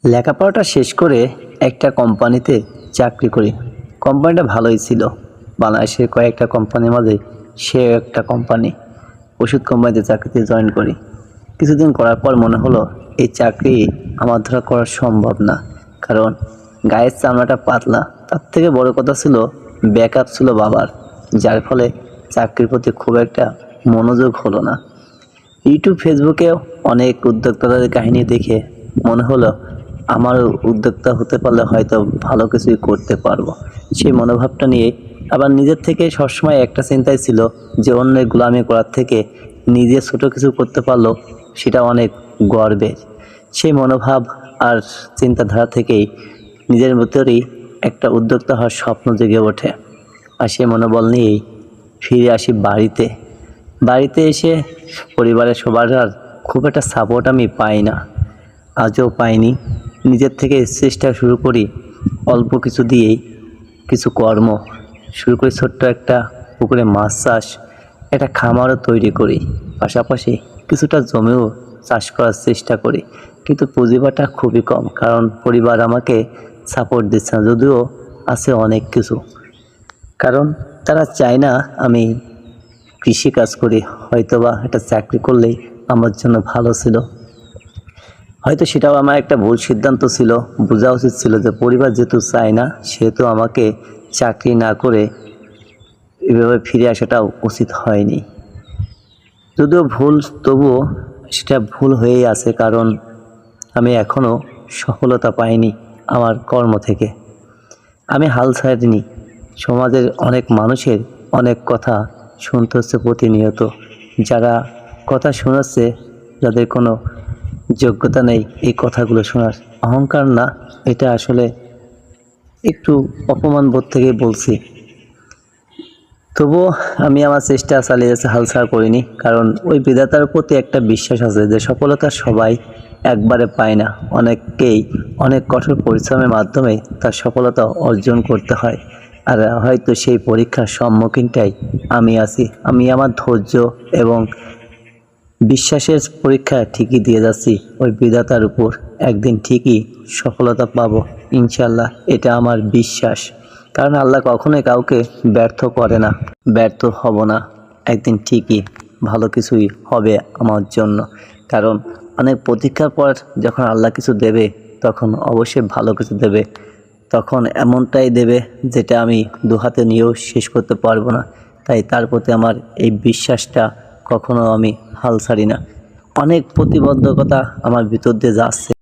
লেখাপড়াটা শেষ করে একটা কোম্পানিতে চাকরি করি। কোম্পানিটা ভালোই ছিল। বাংলাদেশের কয়েকটা কোম্পানির মাঝে সে একটা কোম্পানি। ওষুধ কোম্পানিতে চাকরিতে জয়েন করি। কিছুদিন করার পর মনে হলো এই চাকরি আমার দ্বারা করা সম্ভব না, কারণ গায়ের চামড়াটা পাতলা। তার থেকে বড় কথা ছিল ব্যাকআপ ছিল বাবার, যার ফলে চাকরির প্রতি খুব একটা মনোযোগ হলো না। ইউটিউব ফেসবুকেও অনেক উদ্যোক্তাদের কাহিনী দেখে মনে হলো আমার উদ্যোক্তা হতে পারলে হয়তো ভালো কিছুই করতে পারবো। সেই মনোভাবটা নিয়ে আবার নিজের থেকে সবসময় একটা চিন্তাই ছিল যে অন্যের গোলামি করার থেকে নিজে ছোট কিছু করতে পারলো সেটা অনেক গর্বের। সেই মনোভাব আর চিন্তাধারা থেকেই নিজের ভিতরেই একটা উদ্যোক্তা হওয়ার স্বপ্ন জেগে ওঠে। আর সেই মনোবল নিয়েই ফিরে আসি বাড়িতে এসে পরিবারের সবার আর খুব একটা সাপোর্ট আমি পাই না, আজও পাইনি। নিজের থেকে চেষ্টা শুরু করি, অল্প কিছু দিয়েই কিছু কর্ম শুরু করি। ছোট্ট একটা পুকুরে মাছ চাষ, একটা খামারও তৈরি করি, পাশাপাশি কিছুটা জমিও চাষ করার চেষ্টা করি। কিন্তু পুঁজিবাটা খুবই কম, কারণ পরিবার আমাকে সাপোর্ট দিচ্ছে না, যদিও আছে অনেক কিছু। কারণ তারা চায় না আমি কৃষিকাজ করি। হয়তোবা একটা চাকরি করলেই আমার জন্য ভালো ছিল। হয়তো সেটাও আমার একটা ভুল সিদ্ধান্ত ছিল। বোঝা উচিত ছিল যে পরিবার যেহেতু চায় না, সেহেতু আমাকে চাকরি না করে এভাবে ফিরে আসাটাও উচিত হয়নি। যদিও ভুল, তবুও সেটা ভুল হয়েই আছে, কারণ আমি এখনও সফলতা পাইনি আমার কর্ম থেকে। আমি হাল ছাড়িনি। সমাজের অনেক মানুষের অনেক কথা শুনতে হচ্ছে প্রতিনিয়ত। যারা কথা শোনাচ্ছে, যাদের কোনো যোগ্যতা নেই এই কথাগুলো শোনার। অহংকার না, এটা আসলে একটু অপমান বোধ থেকে বলছি। তবুও আমি আমার চেষ্টা চালিয়ে যাচ্ছি, হাল ছাড়া করিনি। কারণ ওই বিধাতার প্রতি একটা বিশ্বাস আছে যে সফলতা সবাই একবারে পায় না, অনেককেই অনেক কঠোর পরিশ্রমের মাধ্যমে তার সফলতা অর্জন করতে হয়। আর হয়তো সেই পরীক্ষার সম্মুখীনটাই আমি আছি। আমি আমার ধৈর্য এবং বিশ্বাসের পরীক্ষা ঠিকই দিয়ে যাচ্ছি ওই বিধাতার উপর। একদিন ঠিকই সফলতা পাবো ইনশাল্লাহ, এটা আমার বিশ্বাস। কারণ আল্লাহ কখনোই কাউকে ব্যর্থ করে না। ব্যর্থ হব না, একদিন ঠিকই ভালো কিছুই হবে আমার জন্য। কারণ অনেক প্রতীক্ষার পর যখন আল্লাহ কিছু দেবে, তখন অবশ্যই ভালো কিছু দেবে। তখন এমনটাই দেবে যেটা আমি দুহাতে নিয়েও শেষ করতে পারবো না। তাই তার প্রতি আমার এই বিশ্বাসটা কখনো আমি হাল ছাড়ি না। অনেক প্রতিবন্ধকতা আমার ভিতর দিয়ে যাচ্ছে।